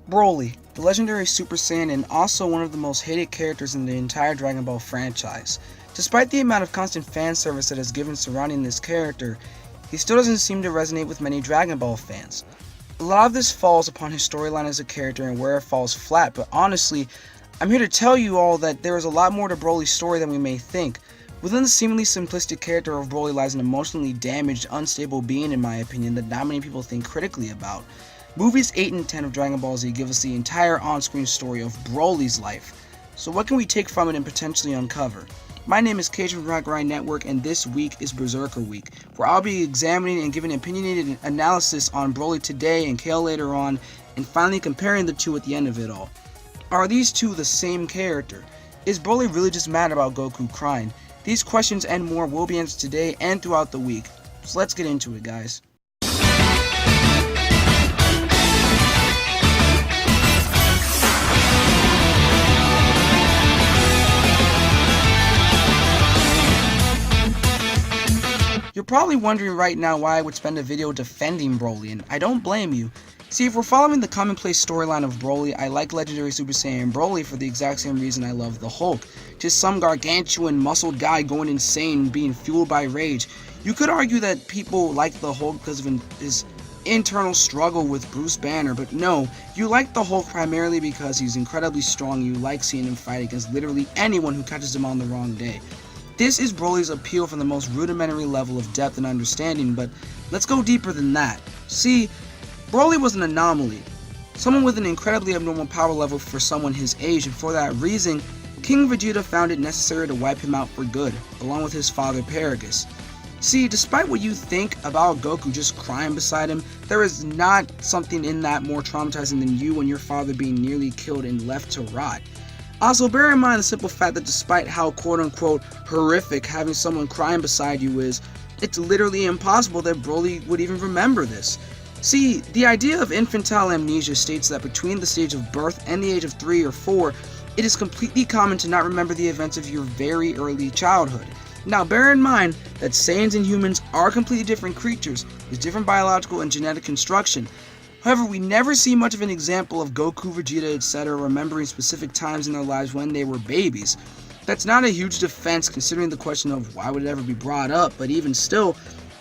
Broly, the legendary Super Saiyan and also one of the most hated characters in the entire Dragon Ball franchise. Despite the amount of constant fan service that is given surrounding this character, he still doesn't seem to resonate with many Dragon Ball fans. A lot of this falls upon his storyline as a character and where it falls flat, but honestly, I'm here to tell you all that there is a lot more to Broly's story than we may think. Within the seemingly simplistic character of Broly lies an emotionally damaged, unstable being in my opinion that not many people think critically about. Movies 8 and 10 of Dragon Ball Z give us the entire on-screen story of Broly's life. So what can we take from it and potentially uncover? My name is Kale from Rakurai Network, and this week is Berserker week, where I'll be examining and giving opinionated analysis on Broly today and Kale later on, and finally comparing the two at the end of it all. Are these two the same character? Is Broly really just mad about Goku crying? These questions and more will be answered today and throughout the week. So let's get into it, guys. You're probably wondering right now why I would spend a video defending Broly, and I don't blame you. See, if we're following the commonplace storyline of Broly, I like legendary Super Saiyan Broly for the exact same reason I love the Hulk. Just some gargantuan, muscled guy going insane, being fueled by rage. You could argue that people like the Hulk because of his internal struggle with Bruce Banner, but no, you like the Hulk primarily because he's incredibly strong. You like seeing him fight against literally anyone who catches him on the wrong day. This is Broly's appeal from the most rudimentary level of depth and understanding, but let's go deeper than that. See, Broly was an anomaly, someone with an incredibly abnormal power level for someone his age, and for that reason, King Vegeta found it necessary to wipe him out for good, along with his father Paragus. See, despite what you think about Goku just crying beside him, there is not something in that more traumatizing than you and your father being nearly killed and left to rot. Also, bear in mind the simple fact that despite how quote-unquote horrific having someone crying beside you is, it's literally impossible that Broly would even remember this. See, the idea of infantile amnesia states that between the stage of birth and the age of 3 or 4, it is completely common to not remember the events of your very early childhood. Now, bear in mind that Saiyans and humans are completely different creatures with different biological and genetic construction. However, we never see much of an example of Goku, Vegeta, etc. remembering specific times in their lives when they were babies. That's not a huge defense considering the question of why would it ever be brought up, but even still,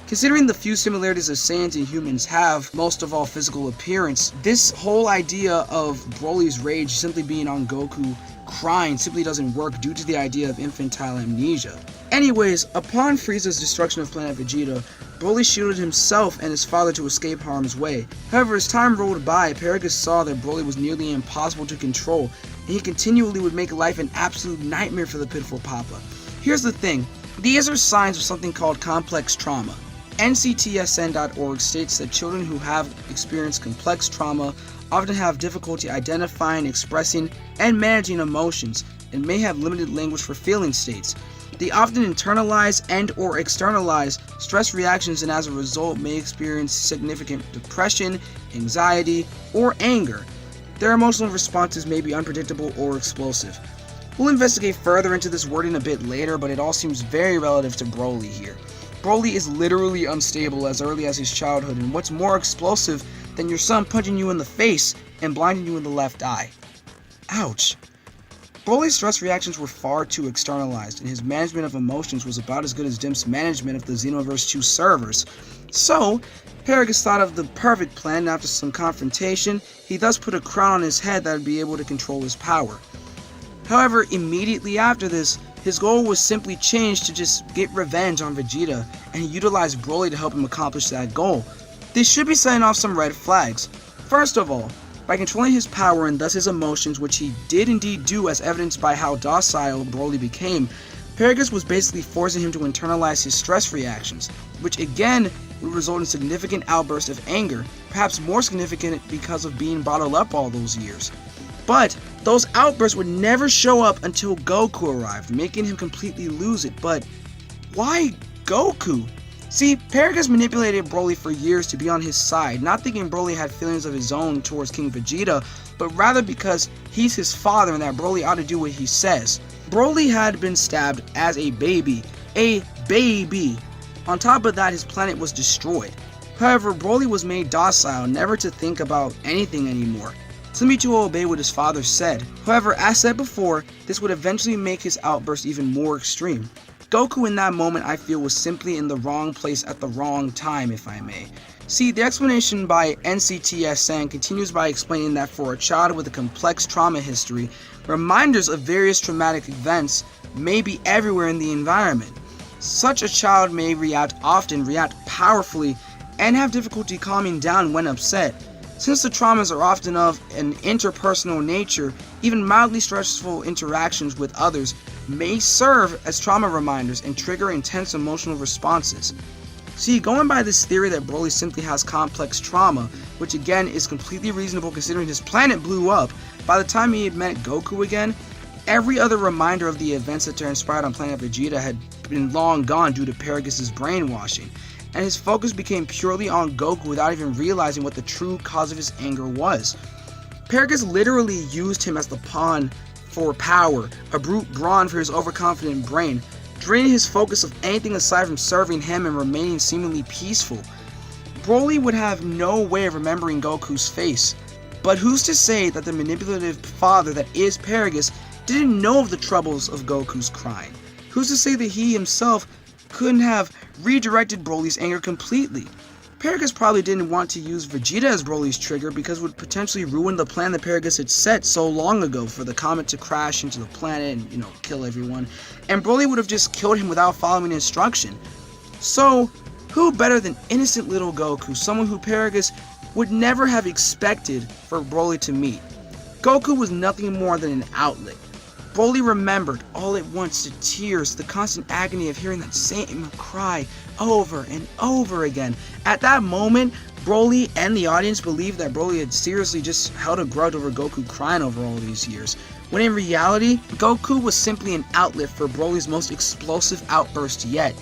considering the few similarities that Saiyans and humans have, most of all physical appearance, this whole idea of Broly's rage simply being on Goku crying simply doesn't work due to the idea of infantile amnesia. Anyways, upon Frieza's destruction of planet Vegeta, Broly shielded himself and his father to escape harm's way. However, as time rolled by, Paragus saw that Broly was nearly impossible to control, and he continually would make life an absolute nightmare for the pitiful Papa. Here's the thing, these are signs of something called complex trauma. NCTSN.org states that children who have experienced complex trauma often have difficulty identifying, expressing, and managing emotions, and may have limited language for feeling states. They often internalize and or externalize stress reactions and as a result may experience significant depression, anxiety, or anger. Their emotional responses may be unpredictable or explosive. We'll investigate further into this wording a bit later, but it all seems very relative to Broly here. Broly is literally unstable as early as his childhood, and what's more explosive than your son punching you in the face and blinding you in the left eye? Ouch. Broly's stress reactions were far too externalized, and his management of emotions was about as good as Dimp's management of the Xenoverse 2 servers. So, Paragus thought of the perfect plan, and after some confrontation, he thus put a crown on his head that would be able to control his power. However, immediately after this, his goal was simply changed to just get revenge on Vegeta, and he utilized Broly to help him accomplish that goal. This should be setting off some red flags. First of all, by controlling his power and thus his emotions, which he did indeed do as evidenced by how docile Broly became, Paragus was basically forcing him to internalize his stress reactions, which again would result in significant outbursts of anger, perhaps more significant because of being bottled up all those years. But those outbursts would never show up until Goku arrived, making him completely lose it. But why Goku? See, Paragus manipulated Broly for years to be on his side, not thinking Broly had feelings of his own towards King Vegeta, but rather because he's his father and that Broly ought to do what he says. Broly had been stabbed as a baby. On top of that, his planet was destroyed. However, Broly was made docile, never to think about anything anymore. simply to obey what his father said. However, as said before, this would eventually make his outburst even more extreme. Goku in that moment, I feel, was simply in the wrong place at the wrong time, if I may. See, the explanation by NCTSN continues by explaining that for a child with a complex trauma history, reminders of various traumatic events may be everywhere in the environment. Such a child may react powerfully, and have difficulty calming down when upset. Since the traumas are often of an interpersonal nature, even mildly stressful interactions with others may serve as trauma reminders and trigger intense emotional responses. See, going by this theory that Broly simply has complex trauma, which again is completely reasonable considering his planet blew up, by the time he had met Goku again, every other reminder of the events that transpired on planet Vegeta had been long gone due to Paragus' brainwashing, and his focus became purely on Goku without even realizing what the true cause of his anger was. Paragus literally used him as the pawn for power, a brute brawn for his overconfident brain, draining his focus of anything aside from serving him and remaining seemingly peaceful. Broly would have no way of remembering Goku's face, but who's to say that the manipulative father that is Paragus didn't know of the troubles of Goku's crying? Who's to say that he himself couldn't have redirected Broly's anger completely? Paragus probably didn't want to use Vegeta as Broly's trigger because it would potentially ruin the plan that Paragus had set so long ago for the comet to crash into the planet and, kill everyone, and Broly would have just killed him without following instruction. So, who better than innocent little Goku, someone who Paragus would never have expected for Broly to meet? Goku was nothing more than an outlet. Broly remembered all at once the tears, the constant agony of hearing that same cry over and over again. At that moment, Broly and the audience believed that Broly had seriously just held a grudge over Goku crying over all these years, when in reality, Goku was simply an outlet for Broly's most explosive outburst yet,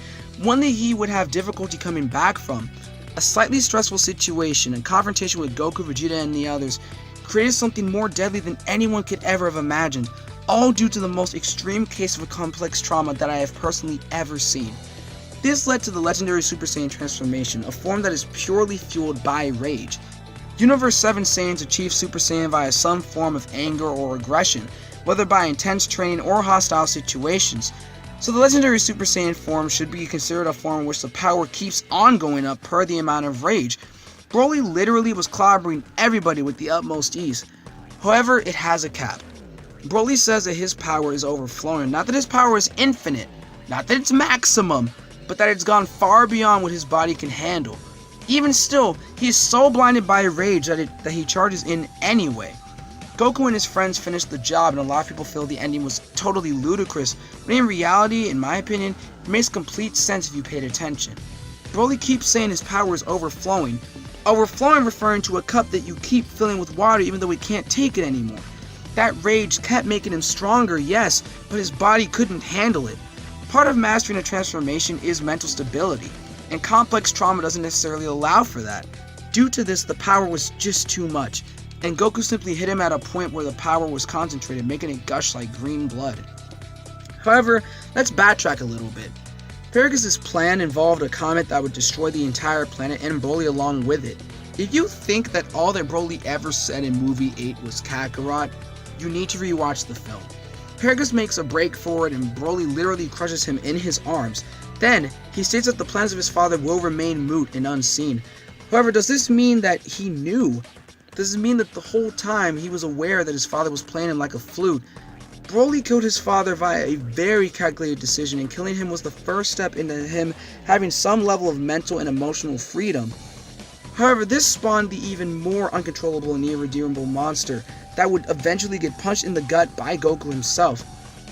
one that he would have difficulty coming back from. A slightly stressful situation and confrontation with Goku, Vegeta, and the others created something more deadly than anyone could ever have imagined, all due to the most extreme case of a complex trauma that I have personally ever seen. This led to the legendary Super Saiyan transformation, a form that is purely fueled by rage. Universe 7 Saiyans achieve Super Saiyan via some form of anger or aggression, whether by intense training or hostile situations. So the legendary Super Saiyan form should be considered a form in which the power keeps on going up per the amount of rage. Broly literally was clobbering everybody with the utmost ease. However, it has a cap. Broly says that his power is overflowing, not that his power is infinite, not that it's maximum, but that it's gone far beyond what his body can handle. Even still, he is so blinded by rage that he charges in anyway. Goku and his friends finished the job, and a lot of people feel the ending was totally ludicrous, but in reality, in my opinion, it makes complete sense if you paid attention. Broly keeps saying his power is overflowing. Overflowing referring to a cup that you keep filling with water even though he can't take it anymore. That rage kept making him stronger, yes, but his body couldn't handle it. Part of mastering a transformation is mental stability, and complex trauma doesn't necessarily allow for that. Due to this, the power was just too much, and Goku simply hit him at a point where the power was concentrated, making it gush like green blood. However, let's backtrack a little bit. Paragus' plan involved a comet that would destroy the entire planet and Broly along with it. If you think that all that Broly ever said in movie 8 was Kakarot, you need to rewatch the film. Paragus makes a break for it and Broly literally crushes him in his arms. Then, he states that the plans of his father will remain moot and unseen. However, does this mean that he knew? Does it mean that the whole time he was aware that his father was playing him like a flute? Broly killed his father via a very calculated decision, and killing him was the first step into him having some level of mental and emotional freedom. However, this spawned the even more uncontrollable and irredeemable monster that would eventually get punched in the gut by Goku himself.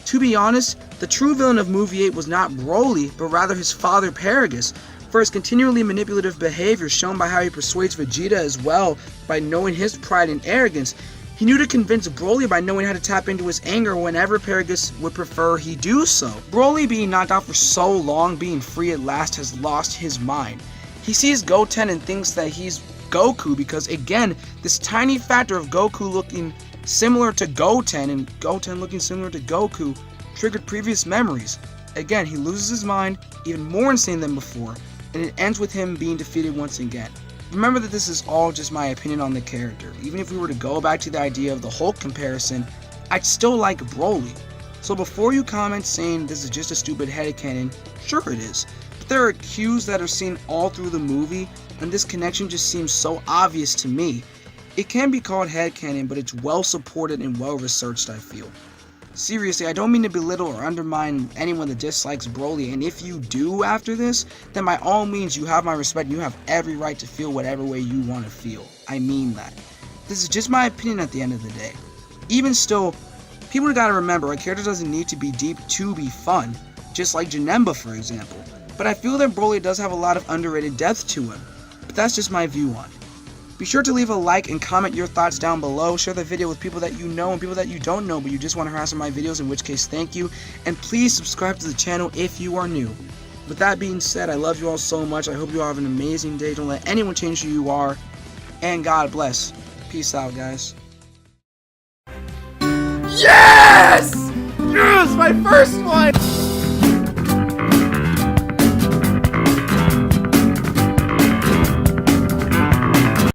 To be honest, the true villain of movie 8 was not Broly, but rather his father Paragus, for his continually manipulative behavior shown by how he persuades Vegeta as well by knowing his pride and arrogance. He knew to convince Broly by knowing how to tap into his anger whenever Paragus would prefer he do so. Broly, being knocked out for so long, being free at last, has lost his mind. He sees Goten and thinks that he's Goku because, again, this tiny factor of Goku looking similar to Goten and Goten looking similar to Goku triggered previous memories. Again, he loses his mind, even more insane than before, and it ends with him being defeated once again. Remember that this is all just my opinion on the character. Even if we were to go back to the idea of the Hulk comparison, I'd still like Broly. So before you comment saying this is just a stupid headcanon, sure it is. But there are cues that are seen all through the movie, and this connection just seems so obvious to me. It can be called headcanon, but it's well supported and well researched, I feel. Seriously, I don't mean to belittle or undermine anyone that dislikes Broly, and if you do after this, then by all means you have my respect and you have every right to feel whatever way you want to feel. I mean that. This is just my opinion at the end of the day. Even still, people gotta remember, a character doesn't need to be deep to be fun, just like Janemba for example. But I feel that Broly does have a lot of underrated depth to him, but that's just my view on it. Be sure to leave a like and comment your thoughts down below. Share the video with people that you know and people that you don't know, but you just want to harass my videos, in which case thank you. And please subscribe to the channel if you are new. With that being said, I love you all so much. I hope you all have an amazing day. Don't let anyone change who you are. And God bless. Peace out, guys. Yes! Yes! My first one!